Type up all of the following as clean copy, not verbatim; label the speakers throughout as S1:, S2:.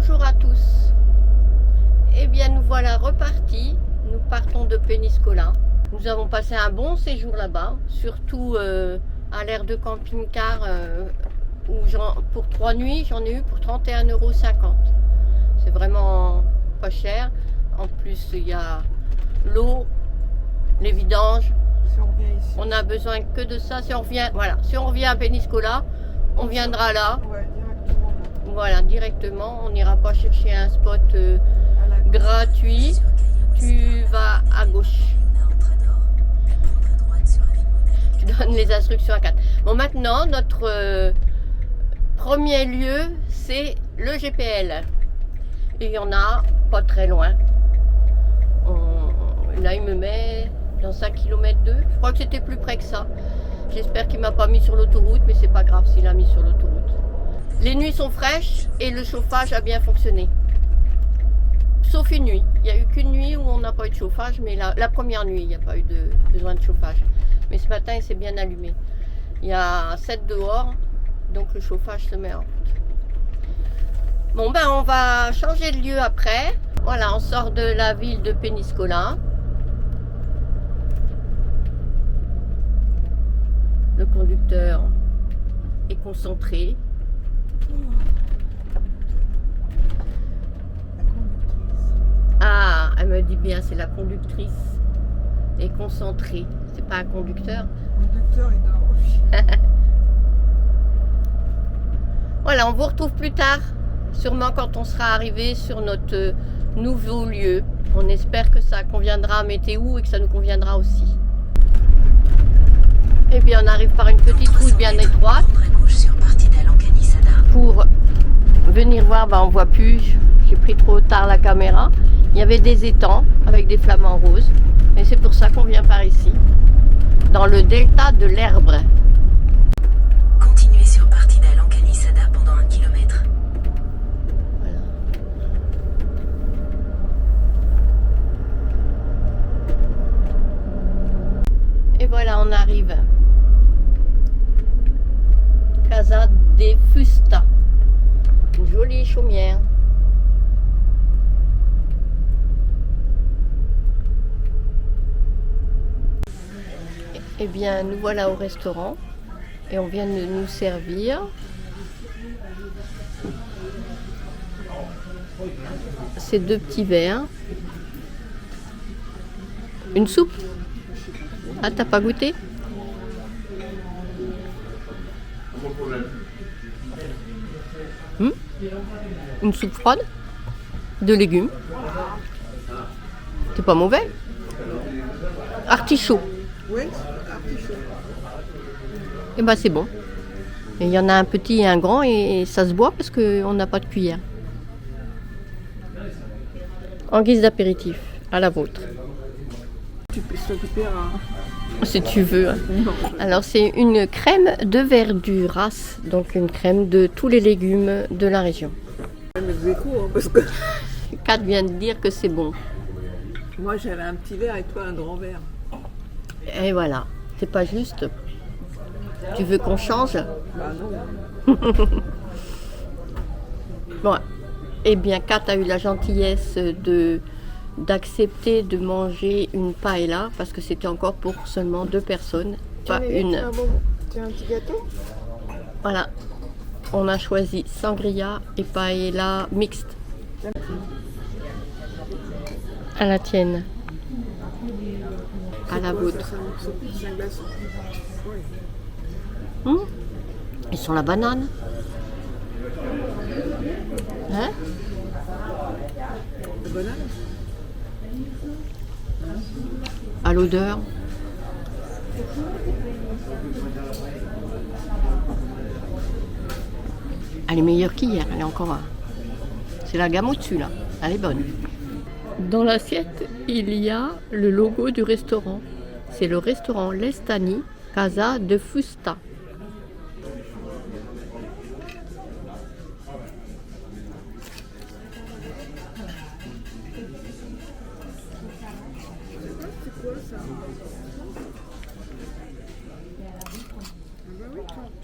S1: Bonjour à tous. Eh bien nous voilà repartis. Nous partons de Péniscola. Nous avons passé un bon séjour là-bas, surtout à l'aire de camping-car où pour 3 nuits, j'en ai eu pour 31,50 €. C'est vraiment pas cher. En plus, il y a l'eau, les vidanges.
S2: Si on revient ici.
S1: On a besoin que de ça. Si on revient à Péniscola, on viendra là.
S2: Ouais, directement là.
S1: Voilà, directement. On n'ira pas chercher un spot
S2: À la gauche.
S1: gratuit. Tu vas à gauche. Tu donnes les instructions à 4. Bon, maintenant, notre premier lieu, c'est le GPL. Et il y en a pas très loin. Là, il me met dans 5 km 2. Je crois que c'était plus près que ça. J'espère qu'il m'a pas mis sur l'autoroute, mais c'est pas grave s'il a mis sur l'autoroute. Les nuits sont fraîches et le chauffage a bien fonctionné. Sauf une nuit. Il n'y a eu qu'une nuit où on n'a pas eu de chauffage, mais la première nuit, il n'y a pas eu besoin de chauffage. Mais ce matin, il s'est bien allumé. Il y a 7 dehors, donc le chauffage se met en route. Bon, ben on va changer de lieu après. Voilà, on sort de la ville de Péniscola. Le conducteur est concentré.
S2: La conductrice.
S1: Ah, elle me dit bien, c'est la conductrice. Et concentrée. C'est pas un conducteur.
S2: Le conducteur, il dort.
S1: Voilà, on vous retrouve plus tard. Sûrement quand on sera arrivé sur notre nouveau lieu. On espère que ça conviendra à Météo et que ça nous conviendra aussi. Et bien on arrive par une petite route bien étroite. Pour venir voir, on voit plus. J'ai pris trop tard la caméra. Il y avait des étangs avec des flamants roses. Et c'est pour ça qu'on vient par ici. Dans le delta de l'Erbre.
S3: Continuez sur Partida Lancanisada pendant 1 km.
S1: Voilà. Et voilà, on arrive. Casa de Fusta. Une jolie chaumière. Eh bien, nous voilà au restaurant et on vient de nous servir ces 2 petits verres. Une soupe. Ah, t'as pas goûté? Une soupe froide de légumes. C'est pas mauvais. Artichaut.
S2: Oui, artichaut.
S1: Et ben c'est bon. Et il y en a un petit et un grand et ça se boit parce qu'on n'a pas de cuillère. En guise d'apéritif, à la vôtre.
S2: Tu peux s'occuper
S1: Si tu veux. Hein. Alors c'est une crème de verduras, donc une crème de tous les légumes de la région.
S2: Mais vous êtes court, parce que
S1: Kat vient de dire que c'est bon.
S2: moi j'avais un petit verre et toi un grand verre.
S1: Et voilà, c'est pas juste. Tu veux qu'on change?
S2: Bah non.
S1: Bon. Eh bien, Kat a eu la gentillesse d'accepter de manger une paella parce que c'était encore pour seulement 2 personnes, pas une.
S2: Tu as un petit gâteau?
S1: Voilà. On a choisi sangria et paella mixte. À la tienne. À la vôtre.
S2: C'est un glaçon.
S1: Ils sont la banane. Hein?
S2: La banane?
S1: À l'odeur. Elle est meilleure qu'hier, elle est encore. C'est la gamme au-dessus là, elle est bonne. Dans l'assiette, il y a le logo du restaurant. C'est le restaurant Lestani, Casa de Fusta.
S2: C'est quoi ça?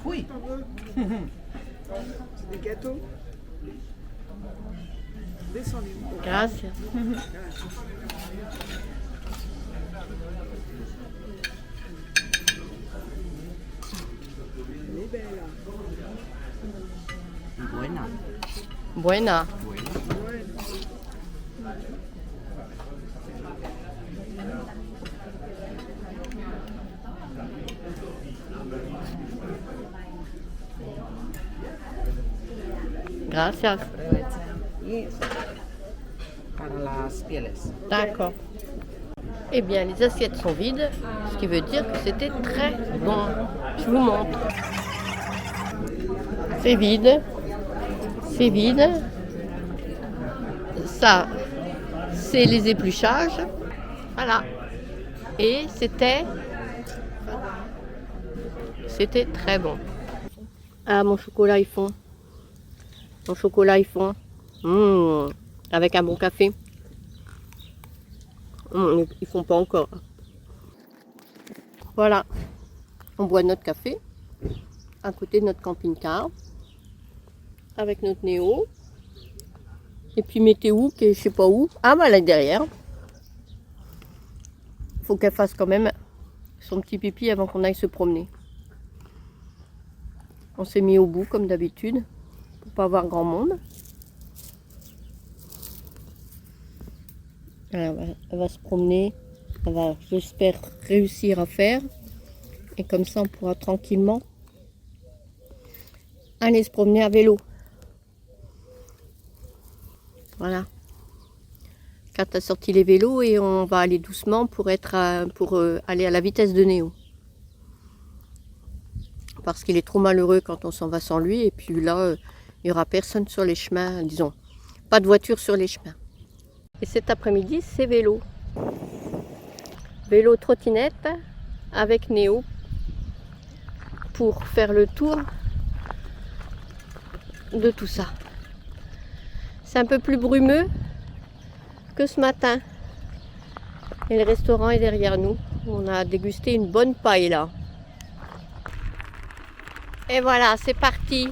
S2: Oui. C'est des gâteaux. Descendez.
S1: Gracias.
S2: Elle est belle.
S4: Buena.
S1: Buena.
S2: Ouais.
S1: Gracias.
S4: Y eso. Para las pieles.
S1: D'accord. Eh bien, les assiettes sont vides, ce qui veut dire que c'était très bon. Je vous montre. C'est vide. C'est vide. Ça, c'est les épluchages. Voilà. Et c'était très bon. Ah, mon chocolat, ils font. Mon chocolat, ils font. Avec un bon café. Ils font pas encore. Voilà. On boit notre café à côté de notre camping-car avec notre Néo. Et puis Météo qui est je sais pas où. Ah bah là derrière. Faut qu'elle fasse quand même son petit pipi avant qu'on aille se promener. On s'est mis au bout comme d'habitude pour pas avoir grand monde. Elle va se promener, elle va, j'espère, réussir à faire. Et comme ça, on pourra tranquillement aller se promener à vélo. Voilà. Kat a sorti les vélos et on va aller doucement pour aller à la vitesse de Néo. Parce qu'il est trop malheureux quand on s'en va sans lui. Et puis là, il n'y aura personne sur les chemins, disons. Pas de voiture sur les chemins. Et cet après-midi, c'est vélo. Vélo trottinette avec Néo pour faire le tour de tout ça. C'est un peu plus brumeux que ce matin. Et le restaurant est derrière nous. On a dégusté une bonne paella. Et voilà, c'est parti.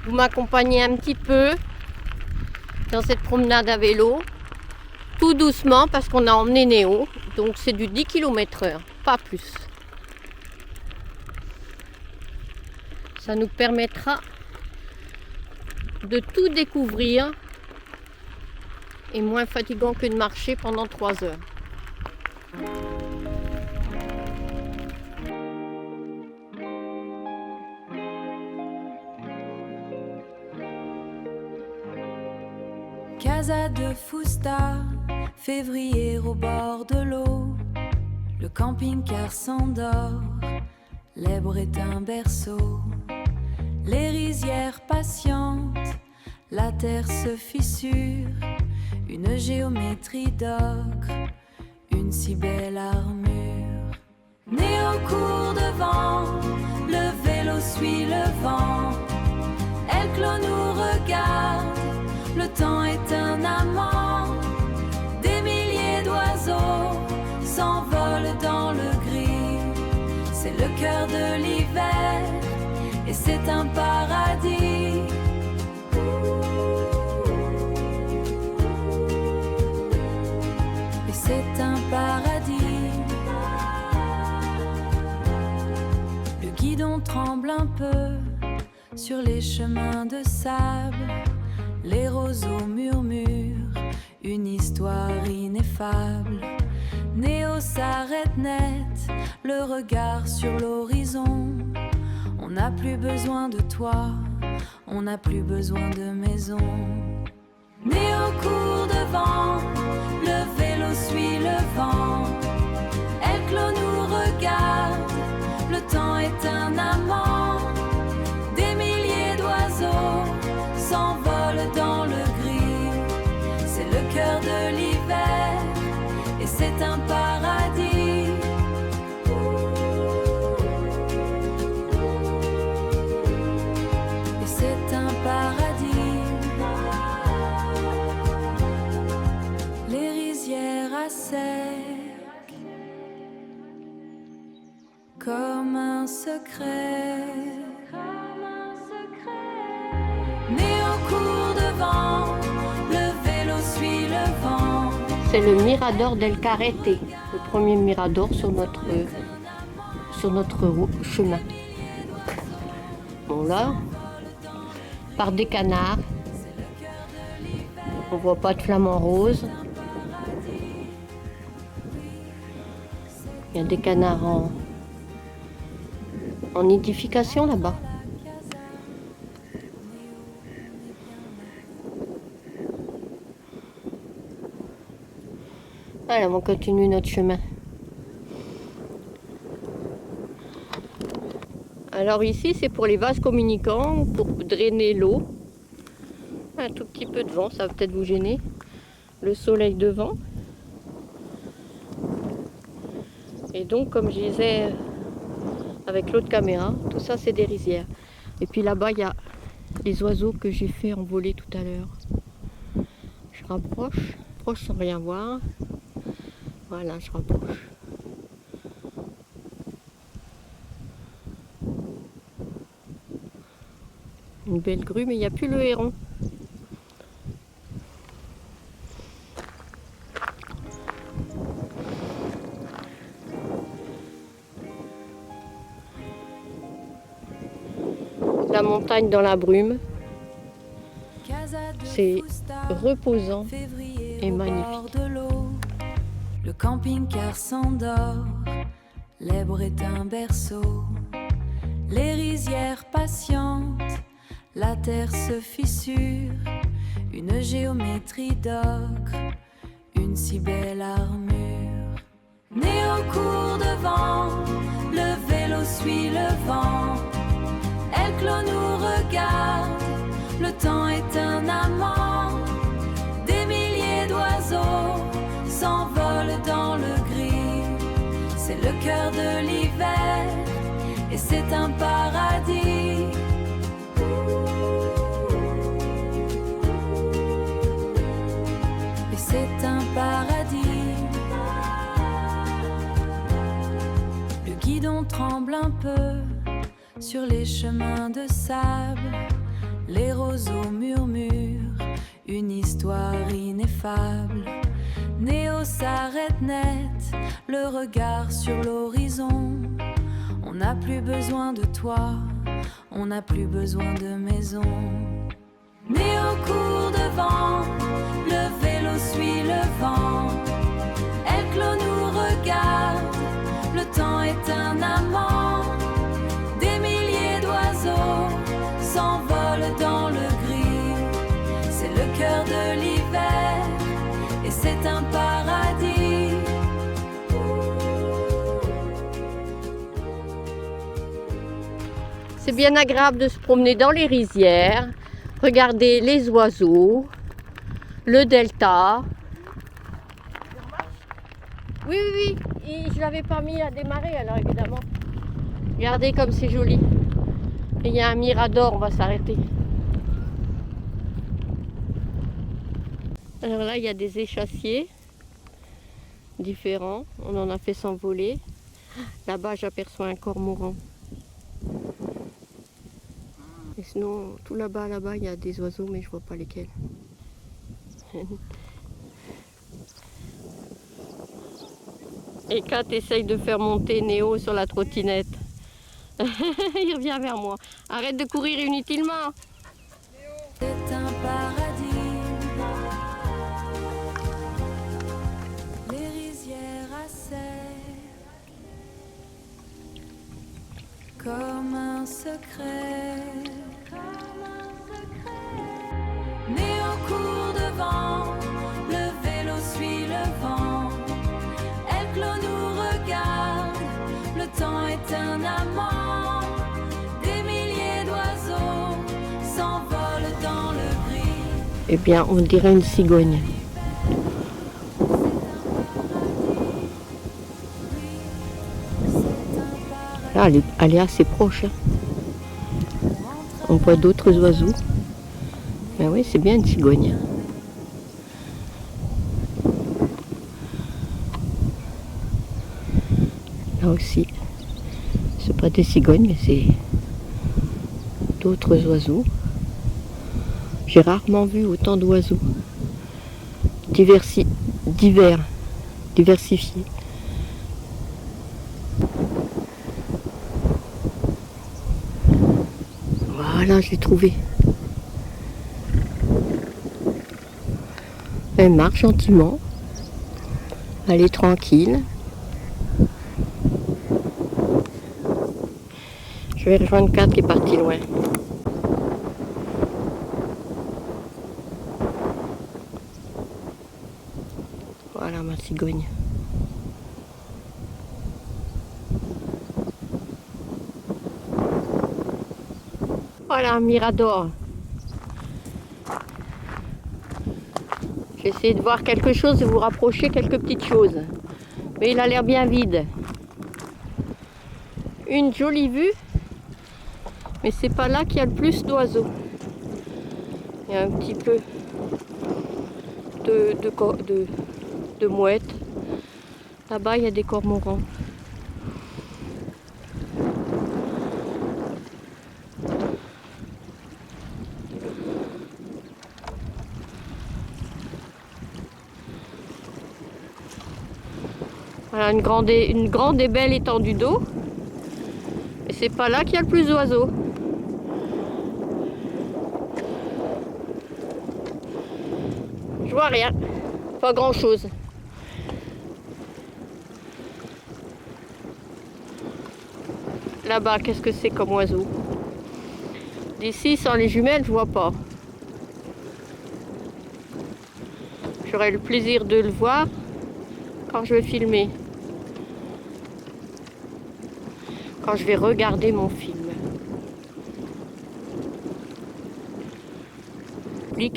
S1: Vous m'accompagnez un petit peu dans cette promenade à vélo. Tout doucement parce qu'on a emmené Néo. Donc c'est du 10 km/h, pas plus. Ça nous permettra de tout découvrir et moins fatigant que de marcher pendant 3 heures.
S5: Casa de Fusta, février au bord de l'eau. Le camping-car s'endort, l'Èbre est un berceau. Les rizières patientent, la terre se fissure. Une géométrie d'ocre, une si belle armure. Néo court devant, le vélo suit le vent. Elclos nous regarde, le temps est un amant. Des milliers d'oiseaux s'envolent dans le gris. C'est le cœur de l'hiver et c'est un paradis. Et c'est un paradis. Le guidon tremble un peu sur les chemins de sable. Les roseaux murmurent une histoire ineffable. Néo s'arrête net, le regard sur l'horizon. On n'a plus besoin de toit, on n'a plus besoin de maison. Néo court devant, le vélo suit le vent. Elclos nous regarde, le temps est un amant. Des milliers d'oiseaux s'envolent dans le gris. C'est le cœur de l'hiver et c'est un paradis. Et c'est un paradis. Les rizières à sec, comme un secret. Néo court devant, le
S1: c'est le Mirador del Carrete, le premier mirador sur notre chemin. Bon là, par des canards, on voit pas de flamants roses. Il y a des canards en nidification là-bas. Allez, on continue notre chemin. Alors ici, c'est pour les vases communicants, pour drainer l'eau. Un tout petit peu de vent, ça va peut-être vous gêner. Le soleil devant. Et donc, comme je disais avec l'autre caméra, tout ça c'est des rizières. Et puis là-bas, il y a les oiseaux que j'ai fait envoler tout à l'heure. Je rapproche, proche sans rien voir. Voilà, je rapproche. Une belle grue, mais il n'y a plus le héron. La montagne dans la brume, c'est reposant et magnifique.
S5: Le camping-car s'endort, l'Èbre est un berceau. Les rizières patientent, la terre se fissure. Une géométrie d'ocre, une si belle armure. Né au cours de vent, le vélo suit le vent. El Clos nous regarde, le temps est un amant. Des milliers d'oiseaux s'envolent dans le gris. C'est le cœur de l'hiver et c'est un paradis. Et c'est un paradis. Le guidon tremble un peu sur les chemins de sable. Les roseaux murmurent une histoire ineffable. Néo s'arrête net, le regard sur l'horizon. On n'a plus besoin de toi, on n'a plus besoin de maison. Néo court devant, le vélo suit le vent. El Clos nous regarde, le temps est un amant. Des milliers d'oiseaux s'envolent dans le gris. C'est le cœur de l'hiver et c'est un paradis.
S1: C'est bien agréable de se promener dans les rizières, regarder les oiseaux, le delta. Oui, oui, oui, je l'avais pas mis à démarrer alors évidemment. Regardez comme c'est joli. Et il y a un mirador, on va s'arrêter. Alors là, il y a des échassiers différents. On en a fait s'envoler. Là-bas, j'aperçois un cormoran. Et sinon, tout là-bas, il y a des oiseaux, mais je vois pas lesquels. Et Kat essaye de faire monter Néo sur la trottinette. Il revient vers moi. Arrête de courir inutilement.
S5: C'est un paradis. Les rizières à sec, comme un secret. Néo court devant, le vélo suit le vent. El Clos nous regarde, le temps est un amant. Des milliers d'oiseaux s'envolent dans le gris.
S1: Eh bien, on dirait une cigogne. Là, elle est assez proche. Hein. On voit d'autres oiseaux. Ben oui, c'est bien une cigogne. Là aussi, c'est pas des cigognes, mais c'est d'autres oiseaux. J'ai rarement vu autant d'oiseaux divers, diversifiés. Voilà, je l'ai trouvé. Elle marche gentiment. Elle est tranquille. Je vais rejoindre 4 qui est parti loin. Voilà ma cigogne. Voilà, Mirador. J'ai essayé de voir quelque chose, de vous rapprocher quelques petites choses. Mais il a l'air bien vide. Une jolie vue. Mais c'est pas là qu'il y a le plus d'oiseaux. Il y a un petit peu de mouettes. Là-bas, il y a des cormorans. Voilà une grande et belle étendue d'eau. Et c'est pas là qu'il y a le plus d'oiseaux. Je vois rien, pas grand chose. Là-bas, qu'est-ce que c'est comme oiseau? D'ici, sans les jumelles, je vois pas. J'aurai le plaisir de le voir quand je vais filmer. Quand je vais regarder mon film.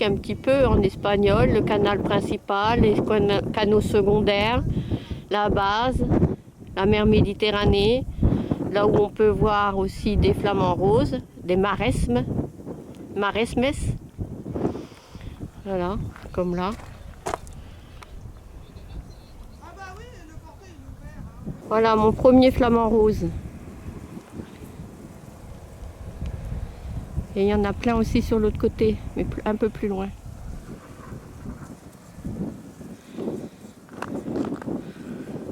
S1: Un petit peu en espagnol, le canal principal, les canaux secondaires, la base, la mer Méditerranée, là où on peut voir aussi des flamants roses, des maresmes, voilà, comme là. Voilà mon premier flamant rose. Et il y en a plein aussi sur l'autre côté, mais un peu plus loin.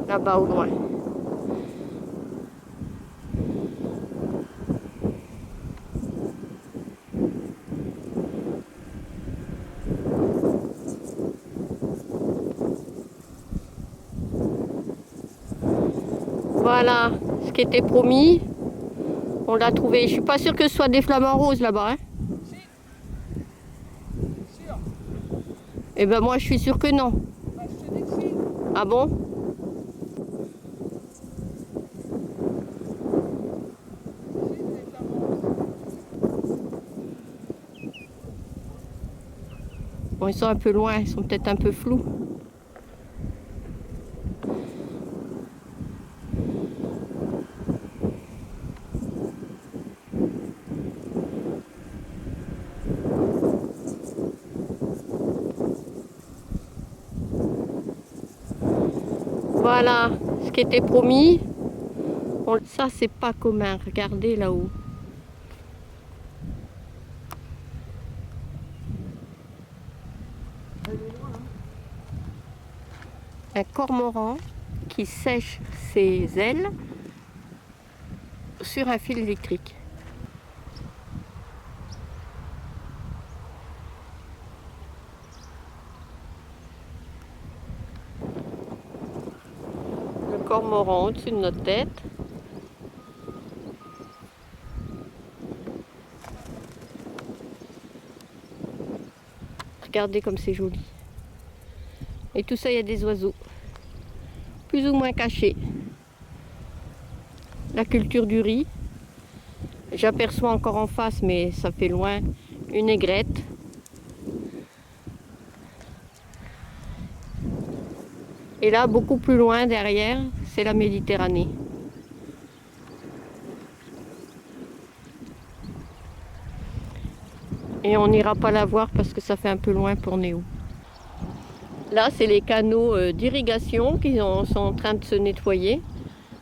S1: Là-bas au loin. Voilà ce qui était promis. On l'a trouvé. Je suis pas sûre que ce soit des flamants roses là-bas. Hein.
S2: Sûr.
S1: Eh ben moi je suis sûre que non.
S2: Bah, je te dis que si.
S1: Ah bon? Bon, ils sont un peu loin, ils sont peut-être un peu flous. Voilà ce qui était promis. Bon, ça, c'est pas commun. Regardez là-haut. Un cormoran qui sèche ses ailes sur un fil électrique. Cormoran au-dessus de notre tête. Regardez comme c'est joli. Et tout ça, il y a des oiseaux. Plus ou moins cachés. La culture du riz. J'aperçois encore en face, mais ça fait loin, une aigrette. Et là, beaucoup plus loin derrière, c'est la Méditerranée. Et on n'ira pas la voir parce que ça fait un peu loin pour Néo. Là, c'est les canaux d'irrigation qui sont en train de se nettoyer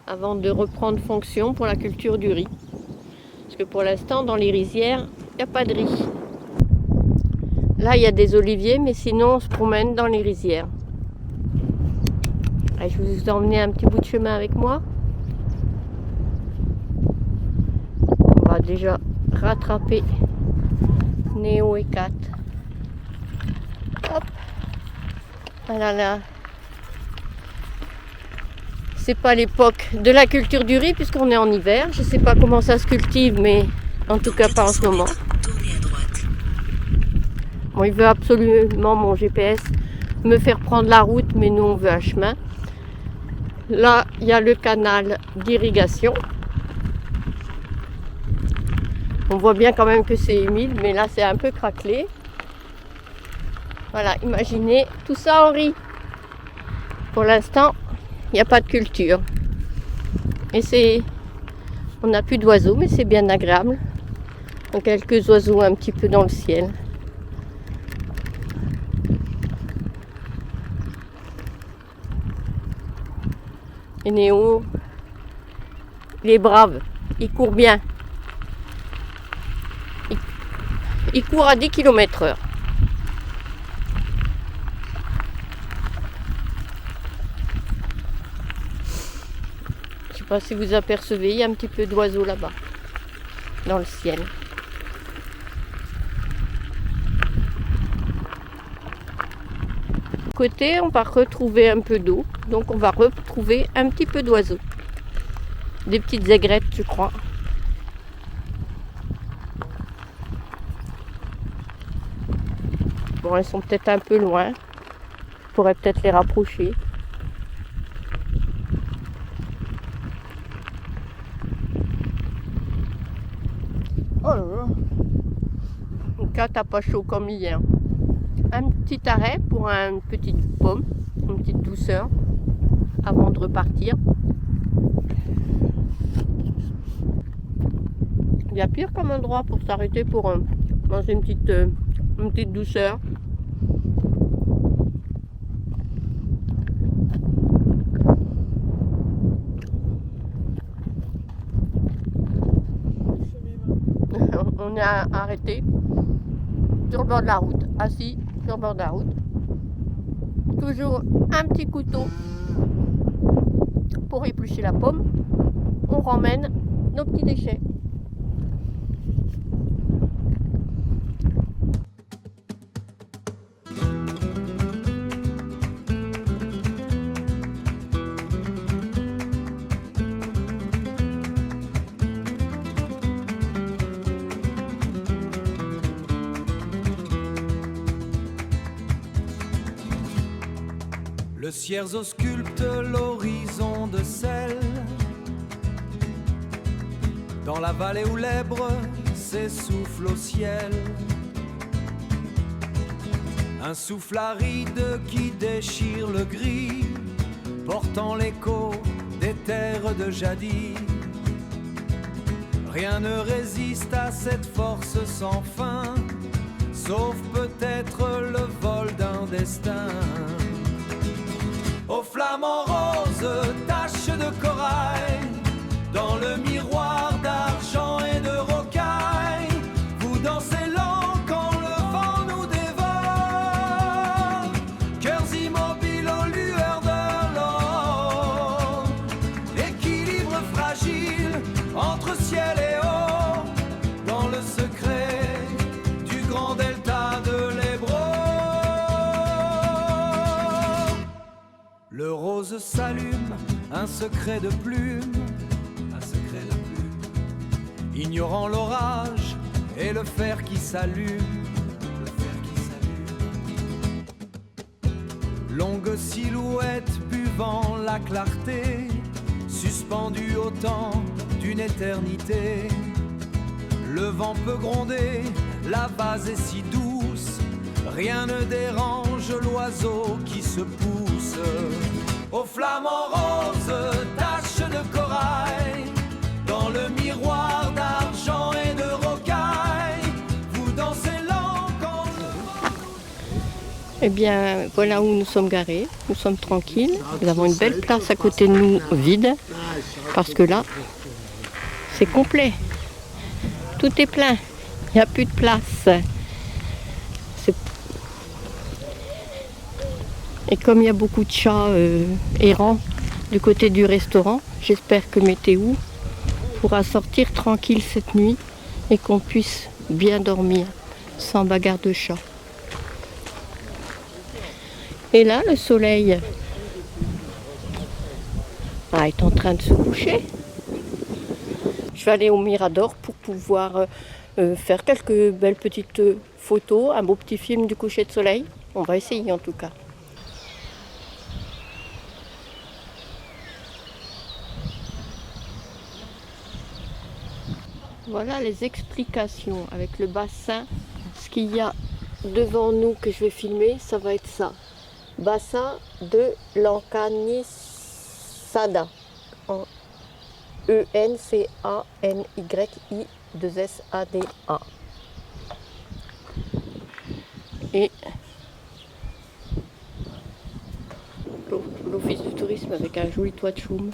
S1: avant de reprendre fonction pour la culture du riz. Parce que pour l'instant, dans les rizières, il n'y a pas de riz. Là, il y a des oliviers, mais sinon, on se promène dans les rizières. Allez, je vais vous emmener un petit bout de chemin avec moi. On va déjà rattraper Néo et Kat. Hop. Voilà là. C'est pas l'époque de la culture du riz puisqu'on est en hiver. Je sais pas comment ça se cultive, mais en tout cas pas en ce moment.
S3: Tournez à droite.
S1: Bon, il veut absolument, mon GPS, me faire prendre la route, mais nous on veut un chemin. Là, il y a le canal d'irrigation. On voit bien quand même que c'est humide, mais là c'est un peu craquelé. Voilà, imaginez tout ça en riz. Pour l'instant, il n'y a pas de culture. Et on n'a plus d'oiseaux, mais c'est bien agréable. Donc quelques oiseaux un petit peu dans le ciel. Et Néo, il est brave, il court bien. Il court à 10 km/h. Je ne sais pas si vous apercevez, il y a un petit peu d'oiseaux là-bas, dans le ciel. Côté, on va retrouver un peu d'eau, donc on va retrouver un petit peu d'oiseaux. Des petites aigrettes, je crois. Bon, elles sont peut-être un peu loin. Je pourrais peut-être les rapprocher.
S2: Oh là là.
S1: Donc là, t'as pas chaud comme hier. Un petit arrêt pour une petite pomme, une petite douceur, avant de repartir. Il y a pire comme endroit pour s'arrêter pour manger une petite douceur. On est arrêté sur le bord de la route, assis sur le bord de la route. Toujours un petit couteau pour éplucher la pomme. On ramène nos petits déchets.
S6: Le cierzo sculpte l'horizon de sel. Dans la vallée où l'Èbre s'essouffle au ciel. Un souffle aride qui déchire le gris, portant l'écho des terres de jadis. Rien ne résiste à cette force sans fin, sauf peut-être le vol d'un destin. Aux flamants roses, taches de corail, dans le miroir d'argent et de rocaille, vous dansez lent quand le vent nous dévore, cœurs immobiles aux lueurs de l'or, équilibre fragile entre ciel et eau, dans le secret du grand delta de l'Ébro. Le rose s'allume, un secret de plume, ignorant l'orage et le fer qui s'allume, longue silhouette buvant la clarté, suspendue au temps d'une éternité. Le vent peut gronder, la vase est si douce, rien ne dérange l'oiseau qui se pousse. Aux flamants roses, taches de corail, dans le miroir d'argent et de rocaille, vous dansez lent quand le...
S1: Eh bien, voilà où nous sommes garés. Nous sommes tranquilles. Nous avons une belle place à côté de nous, vide, parce que là, c'est complet. Tout est plein. Il n'y a plus de place. Et comme il y a beaucoup de chats errants du côté du restaurant, j'espère que Météo pourra sortir tranquille cette nuit et qu'on puisse bien dormir sans bagarre de chat. Et là, le soleil est en train de se coucher. Je vais aller au Mirador pour pouvoir faire quelques belles petites photos, un beau petit film du coucher de soleil. On va essayer en tout cas. Voilà les explications avec le bassin. Ce qu'il y a devant nous que je vais filmer, ça va être ça. Bassin de l'Encanisada. En E-N-C-A-N-Y-I-2-S-A-D-A. Et l'office du tourisme avec un joli toit de chaume.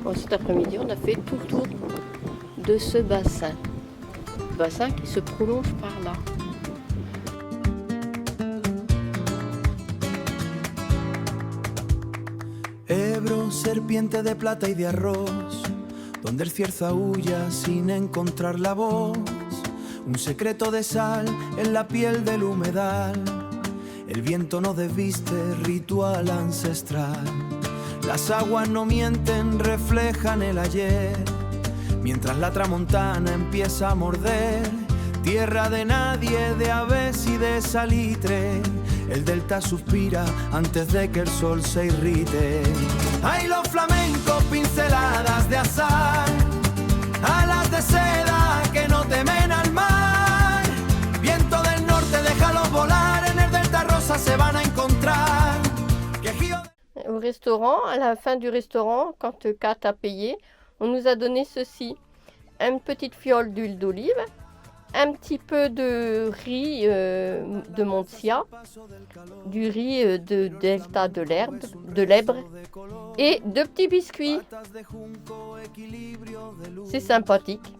S1: Bon, cet après-midi, on a fait tout le tour de ce bassin. Bassin qui se prolonge par là.
S6: Ebro, serpiente de plata y de arroz, donde el cierzo aúlla sin encontrar la voz. Un secreto de sal en la piel del humedal. El viento no desviste, ritual ancestral. Las aguas no mienten, reflejan el ayer. Mientras la tramontana empieza a morder. Tierra de nadie, de aves y de salitre. El delta suspira antes de que el sol se irrite. Hay los flamencos, pinceladas de azar, alas de seda que no temen al mar. Viento del norte, déjalos volar, en el delta rosa se van a encontrar.
S1: Au restaurant, à la fin du restaurant, quand Kat a payé, on nous a donné ceci. Une petite fiole d'huile d'olive, un petit peu de riz de Montia, du riz de Delta de l'Ebre et 2 petits biscuits. C'est sympathique.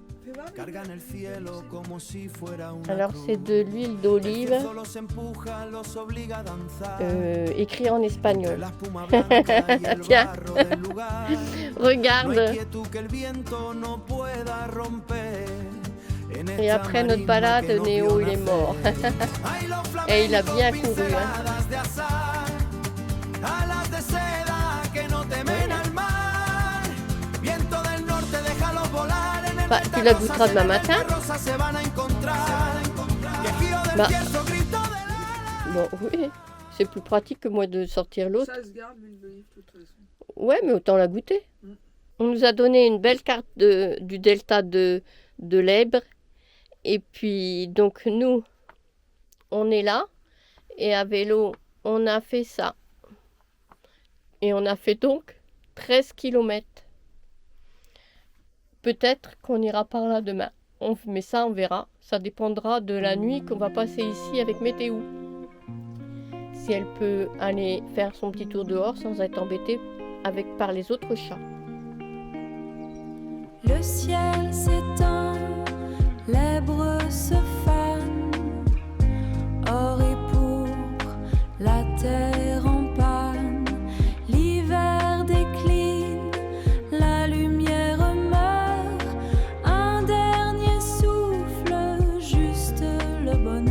S1: Alors c'est de l'huile d'olive écrit en espagnol. Tiens, regarde. Et après notre balade, Néo il est mort. Et il a bien couru. Bah, tu la goûteras demain matin. Bah. Bon, oui, c'est plus pratique que moi de sortir l'autre.
S2: Ça se garde l'huile d'olive de toute façon.
S1: Ouais, mais autant la goûter. On nous a donné une belle carte du delta de l'Ebre. Et puis, donc, nous, on est là. Et à vélo, on a fait ça. Et on a fait donc 13 km. Peut-être qu'on ira par là demain. Mais ça, on verra. Ça dépendra de la nuit qu'on va passer ici avec Météo. Si elle peut aller faire son petit tour dehors sans être embêtée par les autres chats.
S5: Le ciel s'éteint, l'Èbre se fane, or et pourpre, la terre en panne, l'hiver décline, la lumière meurt, un dernier souffle, juste le bonheur.